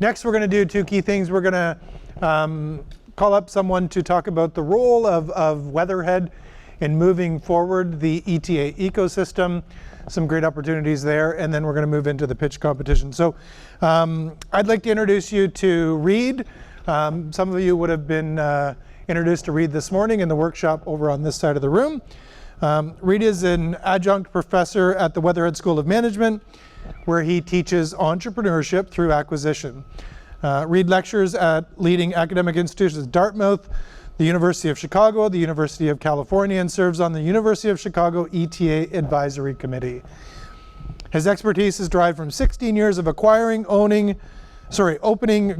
Next, we're going to do two key things. We're going to call up someone to talk about the role of Weatherhead in moving forward the ETA ecosystem, some great opportunities there, and then we're going to move into the pitch competition. So I'd like to introduce you to Reid. Some of you would have been introduced to Reid this morning in the workshop over on this side of the room. Reid is an adjunct professor at the Weatherhead School of Management, where he teaches entrepreneurship through acquisition. Reid lectures at leading academic institutions at Dartmouth, the University of Chicago, the University of California, and serves on the University of Chicago ETA Advisory Committee. His expertise is derived from 16 years of opening,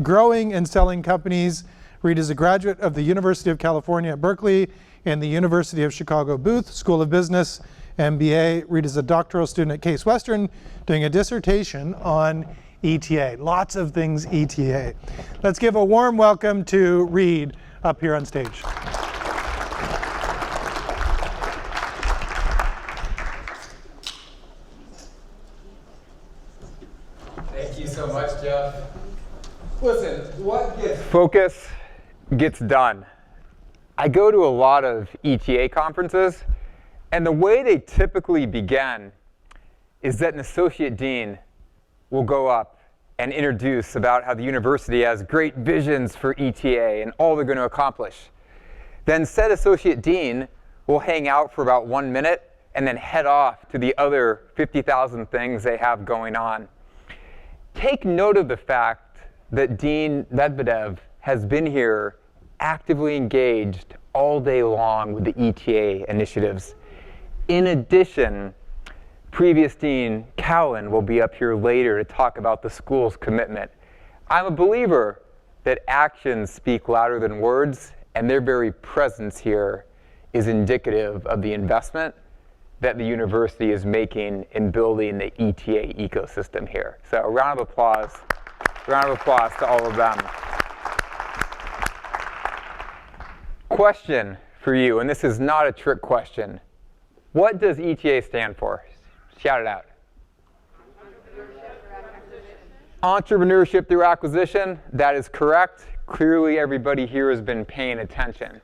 growing, and selling companies. Reid is a graduate of the University of California at Berkeley and the University of Chicago Booth School of Business, MBA. Reid is a doctoral student at Case Western doing a dissertation on ETA. Lots of things ETA. Let's give a warm welcome to Reid up here on stage. Thank you so much, Jeff. Listen, what gets focus gets done. I go to a lot of ETA conferences, and the way they typically begin is that an associate dean will go up and introduce about how the university has great visions for ETA and all they're going to accomplish. Then said associate dean will hang out for about 1 minute and then head off to the other 50,000 things they have going on. Take note of the fact that Dean Medvedev has been here actively engaged all day long with the ETA initiatives. In addition, previous Dean Cowan will be up here later to talk about the school's commitment. I'm a believer that actions speak louder than words, and their very presence here is indicative of the investment that the university is making in building the ETA ecosystem here. So a round of applause to all of them. Question for you, and this is not a trick question. What does ETA stand for? Shout it out. Entrepreneurship through acquisition. That is correct. Clearly everybody here has been paying attention.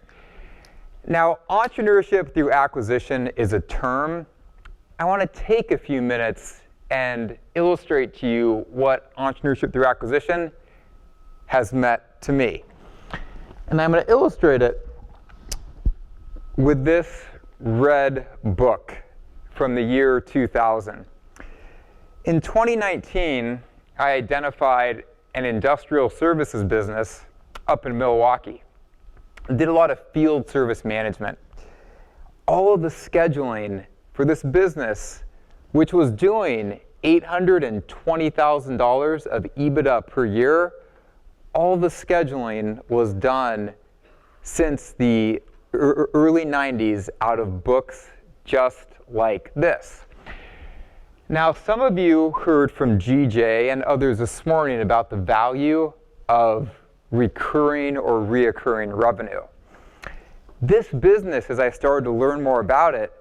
Now, entrepreneurship through acquisition is a term. I want to take a few minutes and illustrate to you what entrepreneurship through acquisition has meant to me. And I'm going to illustrate it with this red book from the year 2000. In 2019, I identified an industrial services business up in Milwaukee. I did a lot of field service management. All of the scheduling for this business, which was doing $820,000 of EBITDA per year, all the scheduling was done since the early 90s out of books just like this. Now, some of you heard from GJ and others this morning about the value of recurring or reoccurring revenue. This business, as I started to learn more about it,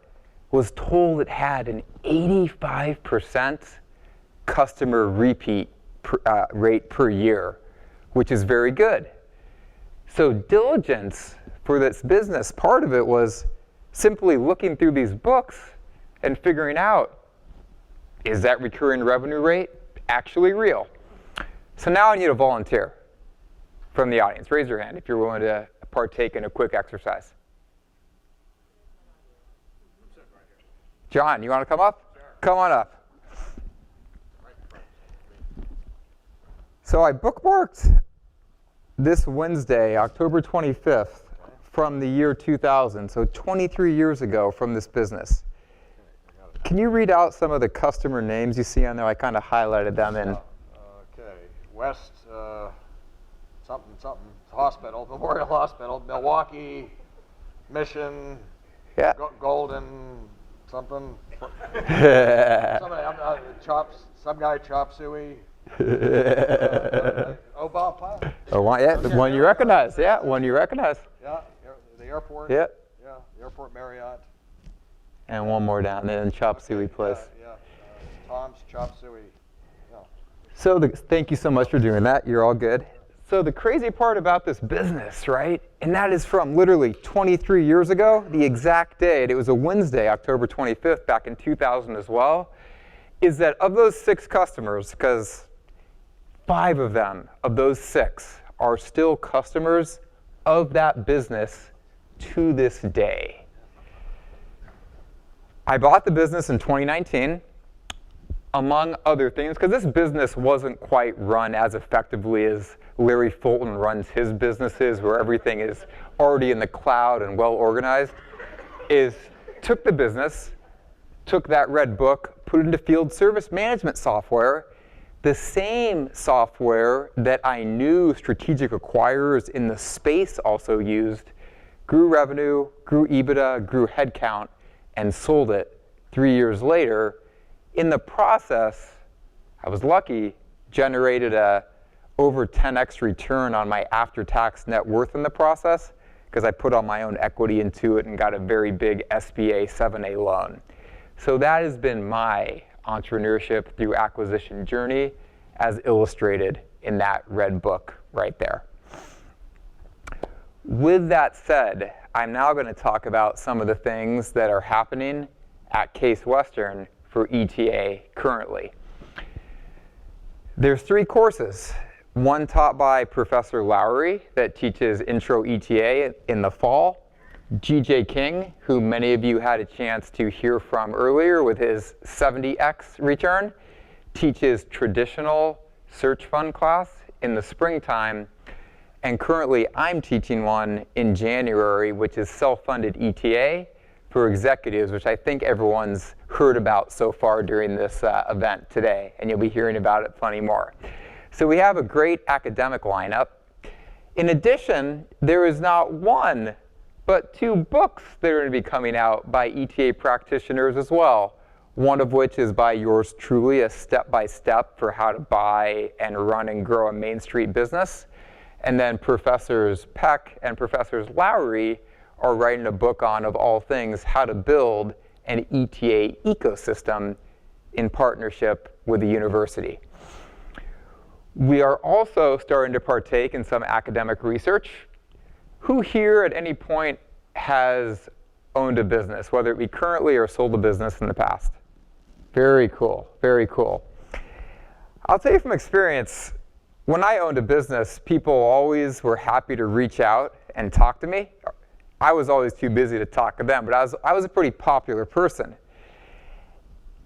was told it had an 85% customer repeat rate per year, which is very good. So diligence for this business, part of it was simply looking through these books and figuring out, is that recurring revenue rate actually real? So now I need a volunteer from the audience. Raise your hand if you're willing to partake in a quick exercise. John, you want to come up? Sure. Come on up. So I bookmarked this Wednesday, October 25th, from the year 2000, so 23 years ago from this business. Can you read out some of the customer names you see on there? I kind of highlighted them in. Okay, West something Hospital, Memorial Hospital, Milwaukee, Mission, Yeah. Golden something. Some guy chop suey. Obapa. Oh, yeah, the one you recognize. Yeah, one you recognize. Yeah, the airport. Yeah. Yeah, the airport Marriott. And one more down there in Chop Suey Place. Yeah, Tom's Chop Suey. Yeah. So thank you so much for doing that. You're all good. So the crazy part about this business, right, and that is from literally 23 years ago, the exact date, it was a Wednesday, October 25th, back in 2000 as well, is that of those 6 customers, because 5 of them, of those 6, are still customers of that business to this day. I bought the business in 2019. Among other things, because this business wasn't quite run as effectively as Larry Fulton runs his businesses, where everything is already in the cloud and well organized, is took the business, took that red book, put it into field service management software, the same software that I knew strategic acquirers in the space also used, grew revenue, grew EBITDA, grew headcount, and sold it 3 years later. In the process, I was lucky, generated a over 10x return on my after-tax net worth in the process, because I put all my own equity into it and got a very big SBA 7A loan. So that has been my entrepreneurship through acquisition journey, as illustrated in that red book right there. With that said, I'm now going to talk about some of the things that are happening at Case Western for ETA currently. There's 3 courses. One taught by Professor Lowry that teaches Intro ETA in the fall. G.J. King, who many of you had a chance to hear from earlier with his 70x return, teaches traditional search fund class in the springtime. And currently I'm teaching one in January, which is self-funded ETA for executives, which I think everyone's heard about so far during this event today, and you'll be hearing about it plenty more. So we have a great academic lineup. In addition, there is not 1, but 2 books that are going to be coming out by ETA practitioners as well, one of which is by yours truly, a step-by-step for how to buy and run and grow a Main Street business. And then Professors Peck and Professors Lowry are writing a book on, of all things, how to build an ETA ecosystem in partnership with the university. We are also starting to partake in some academic research. Who here at any point has owned a business, whether it be currently or sold a business in the past? Very cool, very cool. I'll tell you from experience, when I owned a business, people always were happy to reach out and talk to me. I was always too busy to talk to them, but I was a pretty popular person.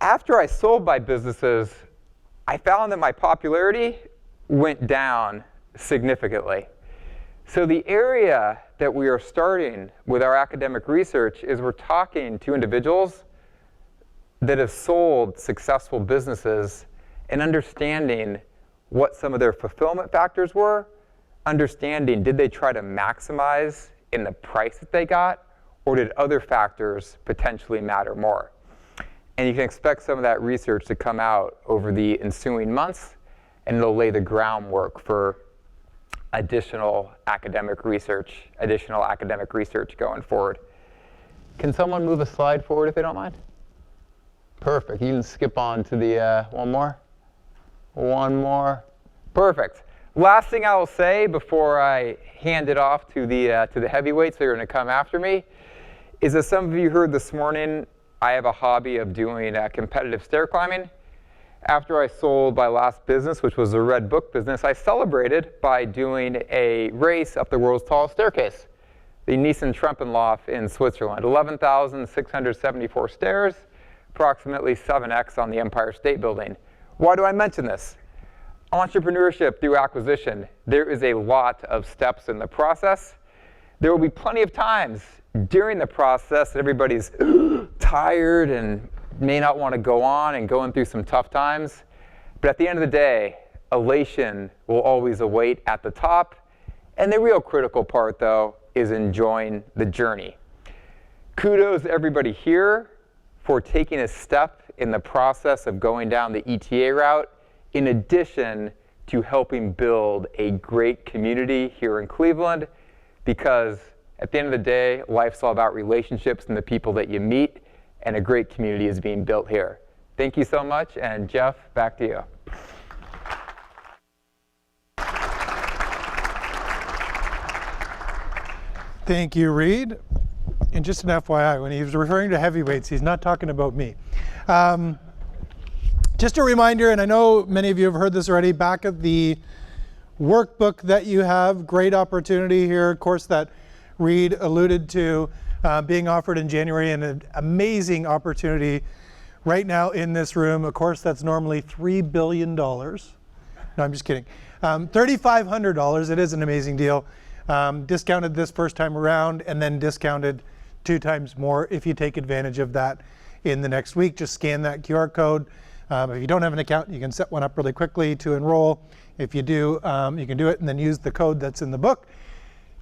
After I sold my businesses, I found that my popularity went down significantly. So the area that we are starting with our academic research is we're talking to individuals that have sold successful businesses and understanding what some of their fulfillment factors were, understanding did they try to maximize in the price that they got, or did other factors potentially matter more? And you can expect some of that research to come out over the ensuing months, and it'll lay the groundwork for additional academic research going forward. Can someone move a slide forward if they don't mind? Perfect. You can skip on to the one more. One more. Perfect. Last thing I will say before I hand it off to the heavyweights that are going to come after me is, as some of you heard this morning, I have a hobby of doing competitive stair climbing. After I sold my last business, which was a red book business, I celebrated by doing a race up the world's tallest staircase, the Nissen Treppenlauf in Switzerland. 11,674 stairs, approximately 7x on the Empire State Building. Why do I mention this? Entrepreneurship through acquisition. There is a lot of steps in the process. There will be plenty of times during the process that everybody's tired and may not want to go on and going through some tough times. But at the end of the day, elation will always await at the top. And the real critical part, though, is enjoying the journey. Kudos to everybody here for taking a step in the process of going down the ETA route, in addition to helping build a great community here in Cleveland, because at the end of the day, life's all about relationships and the people that you meet, and a great community is being built here. Thank you so much, and Jeff, back to you. Thank you, Reid. And just an FYI, when he was referring to heavyweights, he's not talking about me. Just a reminder, and I know many of you have heard this already, back at the workbook that you have, great opportunity here, course that Reid alluded to being offered in January, and an amazing opportunity right now in this room, a course that's normally $3 billion. No, I'm just kidding. $3,500, it is an amazing deal. Discounted this first time around and then discounted 2 times more if you take advantage of that in the next week. Just scan that QR code. If you don't have an account, you can set one up really quickly to enroll. If you do, you can do it and then use the code that's in the book.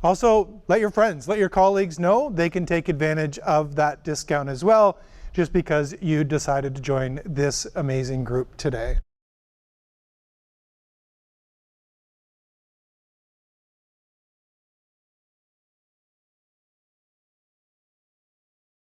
Also, let your friends, let your colleagues know they can take advantage of that discount as well, just because you decided to join this amazing group today.